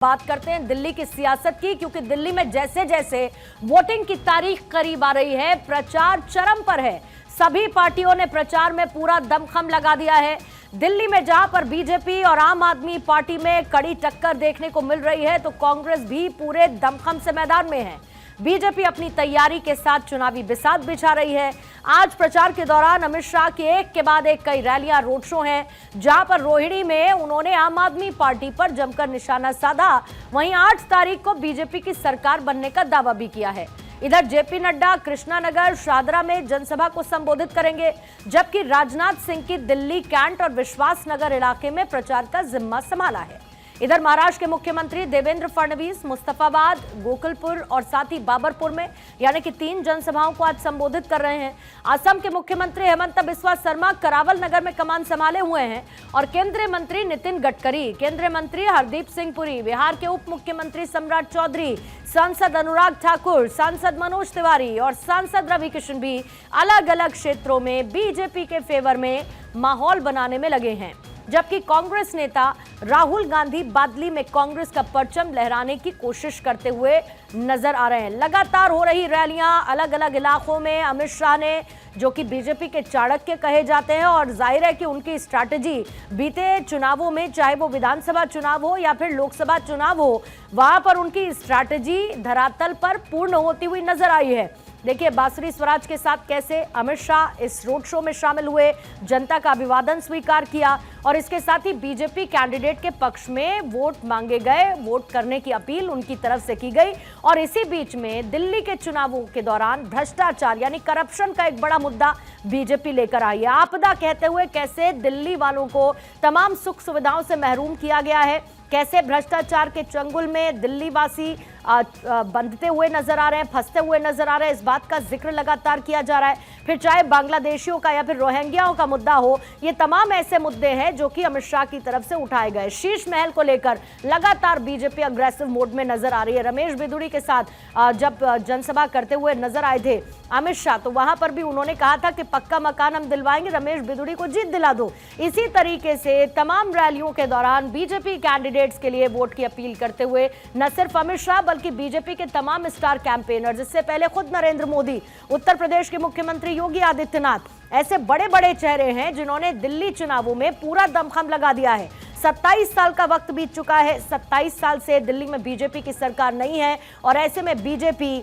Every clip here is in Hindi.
बात करते हैं दिल्ली की सियासत की, क्योंकि दिल्ली में जैसे जैसे वोटिंग की तारीख करीब आ रही है, प्रचार चरम पर है। सभी पार्टियों ने प्रचार में पूरा दमखम लगा दिया है। दिल्ली में जहां पर बीजेपी और आम आदमी पार्टी में कड़ी टक्कर देखने को मिल रही है, तो कांग्रेस भी पूरे दमखम से मैदान में है। बीजेपी अपनी तैयारी के साथ चुनावी बिसात बिछा रही है। आज प्रचार के दौरान अमित शाह की एक के बाद एक कई रैलियां, रोड शो हैं, जहां पर रोहिणी में उन्होंने आम आदमी पार्टी पर जमकर निशाना साधा। वहीं 8 तारीख को बीजेपी की सरकार बनने का दावा भी किया है। इधर जेपी नड्डा कृष्णानगर, शादरा में जनसभा को संबोधित करेंगे, जबकि राजनाथ सिंह की दिल्ली, कैंट और विश्वास नगर इलाके में प्रचार का जिम्मा संभाला है। इधर महाराष्ट्र के मुख्यमंत्री देवेंद्र फडणवीस मुस्तफाबाद, गोकुलपुर और साथ ही बाबरपुर में यानी कि 3 जनसभाओं को आज संबोधित कर रहे हैं। असम के मुख्यमंत्री हेमंत बिस्वा शर्मा करावल नगर में कमान संभाले हुए हैं और केंद्रीय मंत्री नितिन गडकरी, केंद्रीय मंत्री हरदीप सिंह पुरी, बिहार के उप मुख्यमंत्री सम्राट चौधरी, सांसद अनुराग ठाकुर, सांसद मनोज तिवारी और सांसद रवि किशन भी अलग अलग क्षेत्रों में बीजेपी के फेवर में माहौल बनाने में लगे हैं। जबकि कांग्रेस नेता राहुल गांधी बादली में कांग्रेस का परचम लहराने की कोशिश करते हुए नजर आ रहे हैं। लगातार हो रही रैलियां अलग अलग इलाकों में अमित शाह ने, जो कि बीजेपी के चाणक्य कहे जाते हैं, और जाहिर है कि उनकी स्ट्रैटेजी बीते चुनावों में, चाहे वो विधानसभा चुनाव हो या फिर लोकसभा चुनाव हो, वहां पर उनकी स्ट्रैटेजी धरातल पर पूर्ण होती हुई नजर आई है। देखिए बांसुरी स्वराज के साथ कैसे अमित शाह इस रोड शो में शामिल हुए, जनता का अभिवादन स्वीकार किया और इसके साथ ही बीजेपी कैंडिडेट के पक्ष में वोट मांगे गए, वोट करने की अपील उनकी तरफ से की गई। और इसी बीच में दिल्ली के चुनावों के दौरान भ्रष्टाचार यानी करप्शन का एक बड़ा मुद्दा बीजेपी लेकर आई है। आपदा कहते हुए कैसे दिल्ली वालों को तमाम सुख सुविधाओं से महरूम किया गया है, कैसे भ्रष्टाचार के चंगुल में दिल्ली वासी बंधते हुए नजर आ रहे हैं, फंसते हुए नजर आ रहे हैं, इस बात का जिक्र लगातार किया जा रहा है। फिर चाहे बांग्लादेशियों का या फिर रोहिंग्याओं का मुद्दा हो, ये तमाम ऐसे मुद्दे हैं जो कि अमित शाह की तरफ से उठाए गए। शीश महल को लेकर लगातार बीजेपी अग्रेसिव मोड में नजर आ रही है। रमेश बिधूड़ी के साथ जब जनसभा करते हुए नजर आए थे अमित शाह, तो वहां पर भी उन्होंने कहा था कि पक्का मकान हम दिलवाएंगे, रमेश बिधूड़ी को जीत दिला दो। इसी तरीके से तमाम रैलियों के दौरान बीजेपी कैंडिडेट्स के लिए वोट की अपील करते हुए न सिर्फ अमित शाह बल्कि बीजेपी के तमाम स्टार कैंपेनर, जिससे पहले खुद नरेंद्र मोदी, उत्तर प्रदेश के मुख्यमंत्री योगी आदित्यनाथ, ऐसे बड़े बड़े चेहरे हैं जिन्होंने दिल्ली चुनावों में पूरा दमखम लगा दिया है। 27 साल का वक्त बीत चुका है, 27 साल से दिल्ली में बीजेपी की सरकार नहीं है और ऐसे में बीजेपी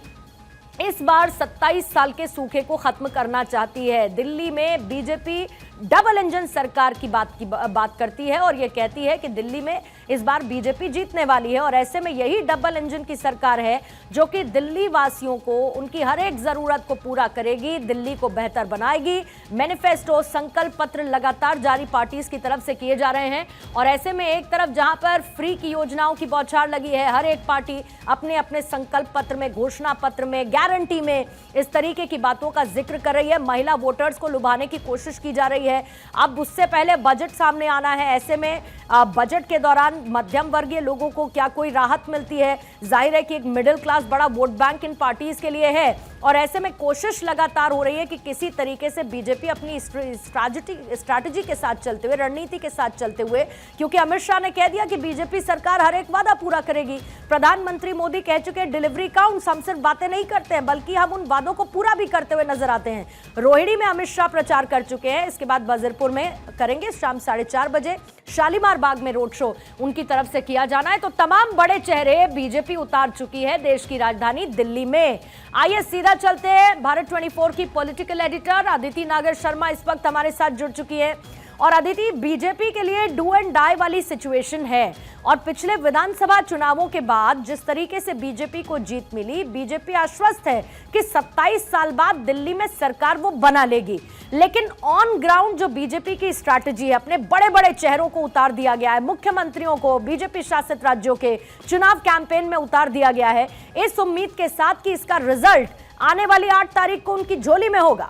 इस बार 27 साल के सूखे को खत्म करना चाहती है। दिल्ली में बीजेपी डबल इंजन सरकार की बात करती है और यह कहती है कि दिल्ली में इस बार बीजेपी जीतने वाली है और ऐसे में यही डबल इंजन की सरकार है जो कि दिल्ली वासियों को उनकी हर एक जरूरत को पूरा करेगी, दिल्ली को बेहतर बनाएगी। मैनिफेस्टो, संकल्प पत्र लगातार जारी पार्टीज की तरफ से किए जा रहे हैं और ऐसे में एक तरफ जहां पर फ्री की योजनाओं की बौछार लगी है, हर एक पार्टी अपने अपने संकल्प पत्र में, घोषणा पत्र में, गारंटी में इस तरीके की बातों का जिक्र कर रही है। महिला वोटर्स को लुभाने की कोशिश की जा रही है। अब उससे पहले बजट सामने आना है, ऐसे में बजट के दौरान मध्यम वर्गीय लोगों को क्या कोई राहत मिलती है? जाहिर है कि एक मिडिल क्लास बड़ा वोट बैंक इन पार्टीज के लिए है और ऐसे में कोशिश लगातार हो रही है कि किसी तरीके से बीजेपी अपनी स्ट्रैटेजी के साथ चलते हुए, रणनीति के साथ चलते हुए, क्योंकि अमित शाह ने कह दिया कि बीजेपी सरकार हर एक वादा पूरा करेगी। प्रधानमंत्री मोदी कह चुके हैं डिलीवरी काउंट्स, हम सिर्फ बातें नहीं करते हैं बल्कि हम उन वादों को पूरा भी करते हुए नजर आते हैं। रोहिणी में अमित शाह प्रचार कर चुके हैं, इसके बाद वजीरपुर में करेंगे शाम 4:30 बजे, शालीमार बाग में रोड शो उनकी तरफ से किया जाना है। तो तमाम बड़े चेहरे बीजेपी उतार चुकी है देश की राजधानी दिल्ली में। आइए सीधा चलते हैं, भारत 24 की पॉलिटिकल एडिटर अदिति नागर शर्मा इस वक्त हमारे साथ जुड़ चुकी है। और अदिति, बीजेपी के लिए डू एंड डाई वाली सिचुएशन है और पिछले विधानसभा चुनावों के बाद जिस तरीके से बीजेपी को जीत मिली, बीजेपी आश्वस्त है कि 27 साल बाद दिल्ली में सरकार वो बना लेगी। लेकिन ऑन ग्राउंड जो बीजेपी की स्ट्रैटेजी है, अपने बड़े बड़े चेहरों को उतार दिया गया है, मुख्यमंत्रियों को बीजेपी शासित राज्यों के चुनाव कैंपेन में उतार दिया गया है, इस उम्मीद के साथ कि इसका रिजल्ट आने वाली 8 तारीख को उनकी झोली में होगा।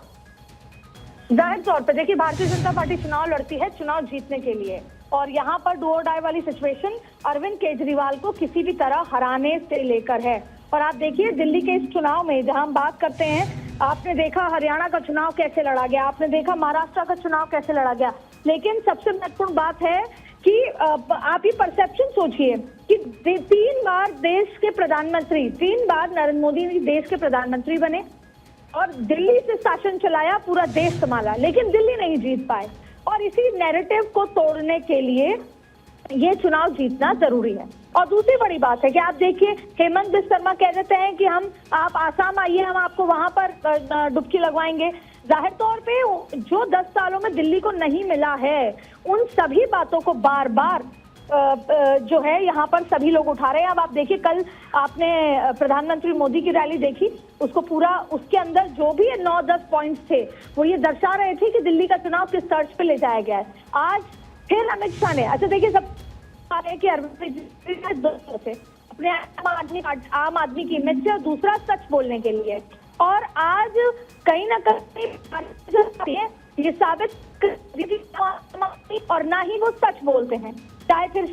जाहिर तौर पर देखिए, भारतीय जनता पार्टी चुनाव लड़ती है चुनाव जीतने के लिए और यहाँ पर डू और डाई वाली सिचुएशन अरविंद केजरीवाल को किसी भी तरह हराने से लेकर है। और आप देखिए दिल्ली के इस चुनाव में जहां हम बात करते हैं, आपने देखा हरियाणा का चुनाव कैसे लड़ा गया, आपने देखा महाराष्ट्र का चुनाव कैसे लड़ा गया, लेकिन सबसे महत्वपूर्ण बात है कि आप ही परसेप्शन सोचिए कि 3 बार देश के प्रधानमंत्री, 3 बार नरेंद्र मोदी देश के प्रधानमंत्री बने और दिल्ली से शासन चलाया, पूरा देश संभाला, लेकिन दिल्ली नहीं जीत पाए। और इसी नैरेटिव को तोड़ने के लिए ये चुनाव जीतना जरूरी है। और दूसरी बड़ी बात है कि आप देखिए, हेमंत बिस्वा शर्मा कह देते हैं कि आप आसाम आइए, हम आपको वहां पर डुबकी लगवाएंगे। जाहिर तौर पे जो 10 सालों में दिल्ली को नहीं मिला है, उन सभी बातों को बार बार जो है यहाँ पर सभी लोग उठा रहे हैं। अब आप देखिए, कल आपने प्रधानमंत्री मोदी की रैली देखी, उसको पूरा, उसके अंदर जो भी 9-10 पॉइंट्स थे वो ये दर्शा रहे थे कि दिल्ली का चुनाव किस तर्ज पे ले जाया गया है। आज फिर अमित शाह ने, अच्छा देखिए, सब आ रहे हैं कि अरविंद से अपने आम आदमी की इमेज से, और दूसरा सच बोलने के लिए। और आज कहीं ना कहीं ये साबित और ना ही वो सच बोलते हैं। चाहे फिर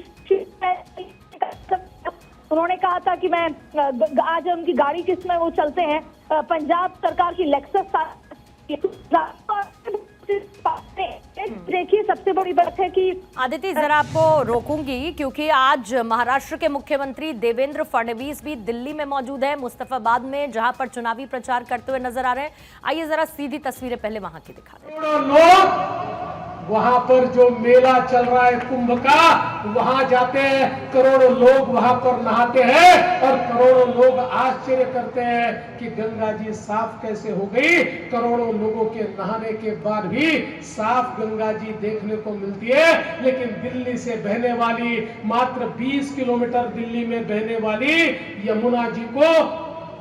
उन्होंने कहा था कि मैं आज उनकी गाड़ी किस में वो चलते हैं, पंजाब सरकार की लेक्सस। देखिए, सबसे बड़ी बात है कि आदिति, जरा आपको रोकूंगी क्योंकि आज महाराष्ट्र के मुख्यमंत्री देवेंद्र फडणवीस भी दिल्ली में मौजूद है, मुस्तफाबाद में, जहां पर चुनावी प्रचार करते हुए नजर आ रहे हैं। आइए जरा सीधी तस्वीरें पहले वहां की दिखा दें। वहां पर जो मेला चल रहा है कुंभ का, वहां जाते हैं, करोड़ों लोग वहां पर नहाते हैं और करोड़ों लोग आश्चर्य करते हैं कि गंगा जी साफ कैसे हो गई। करोड़ों लोगों के नहाने के बाद भी साफ गंगा जी देखने को मिलती है, लेकिन दिल्ली से बहने वाली, मात्र 20 किलोमीटर दिल्ली में बहने वाली यमुना जी को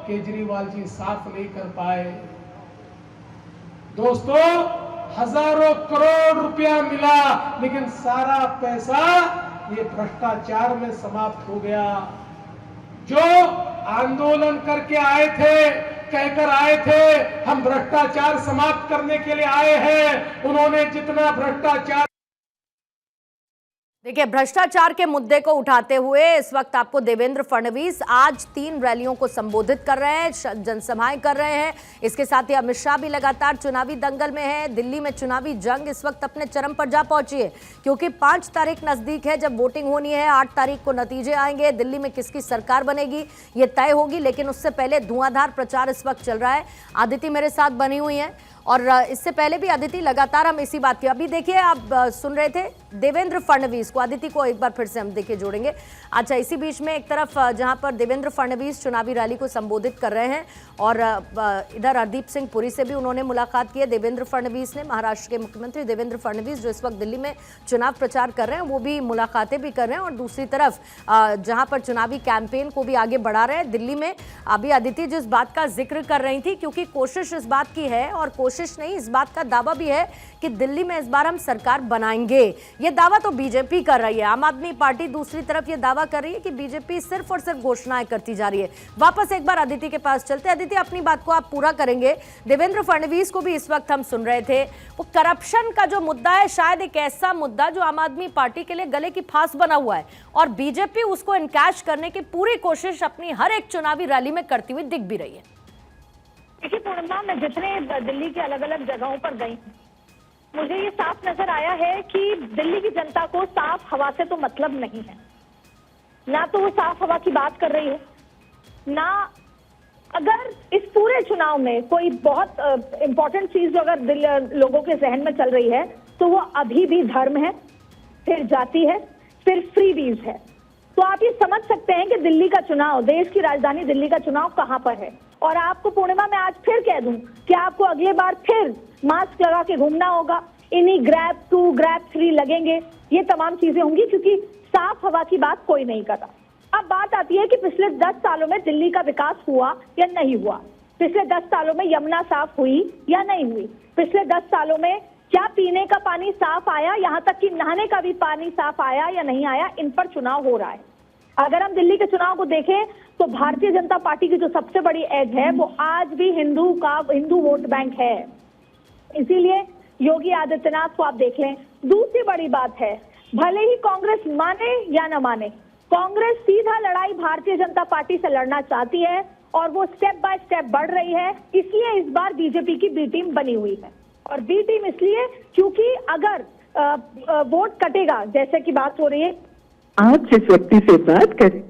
केजरीवाल जी साफ नहीं कर पाए। दोस्तों, हजारों करोड़ रुपया मिला, लेकिन सारा पैसा ये भ्रष्टाचार में समाप्त हो गया। जो आंदोलन करके आए थे, कहकर आए थे हम भ्रष्टाचार समाप्त करने के लिए आए हैं, उन्होंने जितना भ्रष्टाचार, देखिए, भ्रष्टाचार के मुद्दे को उठाते हुए इस वक्त आपको देवेंद्र फडणवीस आज 3 रैलियों को संबोधित कर रहे हैं, जनसभाएं कर रहे हैं। इसके साथ ही अमित शाह भी लगातार चुनावी दंगल में है। दिल्ली में चुनावी जंग इस वक्त अपने चरम पर जा पहुंची है, क्योंकि 5 तारीख नजदीक है जब वोटिंग होनी है। 8 तारीख को नतीजे आएंगे, दिल्ली में किसकी सरकार बनेगी ये तय होगी। लेकिन उससे पहले धुआंधार प्रचार इस वक्त चल रहा है। आदिति मेरे साथ बनी हुई है और इससे पहले भी आदिति लगातार हम इसी बात की, अभी देखिए आप सुन रहे थे देवेंद्र फडणवीस को, आदिति को एक बार फिर से हम देखिए जोड़ेंगे। अच्छा, इसी बीच में एक तरफ जहां पर देवेंद्र फडणवीस चुनावी रैली को संबोधित कर रहे हैं और इधर हरदीप सिंह पुरी से भी उन्होंने मुलाकात की है। देवेंद्र फडणवीस ने, महाराष्ट्र के मुख्यमंत्री देवेंद्र फडणवीस जो इस वक्त दिल्ली में चुनाव प्रचार कर रहे हैं, वो भी मुलाकातें भी कर रहे हैं। और दूसरी तरफ जहां पर चुनावी कैंपेन को भी आगे बढ़ा रहे हैं दिल्ली में। अभी आदिति जिस बात का जिक्र कर रही थी, क्योंकि कोशिश इस बात की है, और कोशिश नहीं, इस बात का दावा भी है कि दिल्ली में इस बार हम सरकार बनाएंगे। ये दावा तो बीजेपी कर रही है, आम आदमी पार्टी दूसरी तरफ ये दावा कर रही है कि बीजेपी सिर्फ और सिर्फ घोषणाएं करती जा रही है। वापस एक बार अदिति के पास चलते। अदिति, अपनी बात को आप पूरा करेंगे। देवेंद्र फडणवीस को भी इस वक्त हम सुन रहे थे, वो करप्शन का जो मुद्दा है, शायद एक ऐसा मुद्दा जो आम आदमी पार्टी के लिए गले की फांस बना हुआ है, और बीजेपी उसको इनकैश करने की पूरी कोशिश अपनी हर एक चुनावी रैली में करती हुई दिख भी रही है। देखिए पूर्णिमा, मैं जितने दिल्ली के अलग अलग जगहों पर गई, मुझे ये साफ नजर आया है कि दिल्ली की जनता को साफ हवा से तो मतलब नहीं है। ना तो वो साफ हवा की बात कर रही है, ना अगर इस पूरे चुनाव में कोई बहुत इंपॉर्टेंट चीज जो अगर लोगों के जहन में चल रही है, तो वो अभी भी धर्म है, फिर जाति है, फिर फ्रीबीज है। तो आप ये समझ सकते हैं कि दिल्ली का चुनाव, देश की राजधानी दिल्ली का चुनाव कहां पर है। और आपको पूर्णिमा मैं आज फिर कह दूं कि आपको अगले बार फिर मास्क लगा के घूमना होगा, इन्हीं ग्रैब 2 ग्रैब 3 लगेंगे, ये तमाम चीजें होंगी, क्योंकि साफ हवा की बात कोई नहीं कर रहा। अब बात आती है कि पिछले 10 सालों में दिल्ली का विकास हुआ या नहीं हुआ। पिछले 10 सालों में यमुना साफ हुई या नहीं हुई। पिछले 10 सालों में क्या पीने का पानी साफ आया, यहाँ तक कि नहाने का भी पानी साफ आया या नहीं आया, इन पर चुनाव हो रहा है। अगर हम दिल्ली के चुनाव को देखें तो भारतीय जनता पार्टी की जो सबसे बड़ी एज है, वो आज भी हिंदू वोट बैंक है। इसीलिए योगी आदित्यनाथ को आप देख लें। दूसरी बड़ी बात है, भले ही कांग्रेस माने या न माने, कांग्रेस सीधा लड़ाई भारतीय जनता पार्टी से लड़ना चाहती है और वो स्टेप बाय स्टेप बढ़ रही है। इसलिए इस बार बीजेपी की बी टीम बनी हुई है। और बी टीम इसलिए क्योंकि अगर वोट कटेगा जैसे की बात हो रही है। आप जिस व्यक्ति से बात कर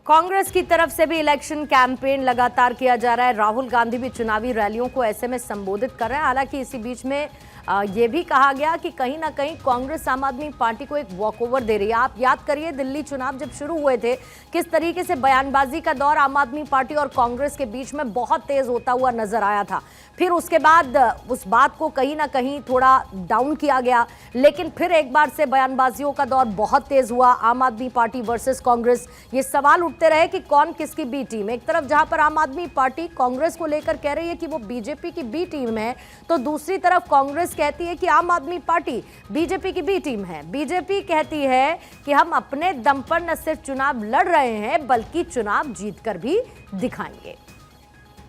कांग्रेस की तरफ से भी इलेक्शन कैंपेन लगातार किया जा रहा है। राहुल गांधी भी चुनावी रैलियों को ऐसे में संबोधित कर रहे हैं। हालांकि इसी बीच में ये भी कहा गया कि कहीं ना कहीं कांग्रेस आम आदमी पार्टी को एक वॉकओवर दे रही है। आप याद करिए दिल्ली चुनाव जब शुरू हुए थे किस तरीके से बयानबाजी का दौर आम आदमी पार्टी और कांग्रेस के बीच में बहुत तेज होता हुआ नजर आया था। फिर उसके बाद उस बात को कहीं ना कहीं थोड़ा डाउन किया गया, लेकिन फिर एक बार से बयानबाजियों का दौर बहुत तेज हुआ। आम आदमी पार्टी वर्सेस कांग्रेस, ये सवाल उठते रहे कि कौन किसकी बी टीम। एक तरफ जहां पर आम आदमी पार्टी कांग्रेस को लेकर कह रही है कि वो बीजेपी की बी टीम है, तो दूसरी तरफ कांग्रेस कहती है कि आम आदमी पार्टी बीजेपी की बी टीम है। बीजेपी कहती है कि हम अपने दम पर न सिर्फ चुनाव लड़ रहे हैं बल्कि चुनाव जीतकर भी दिखाएंगे।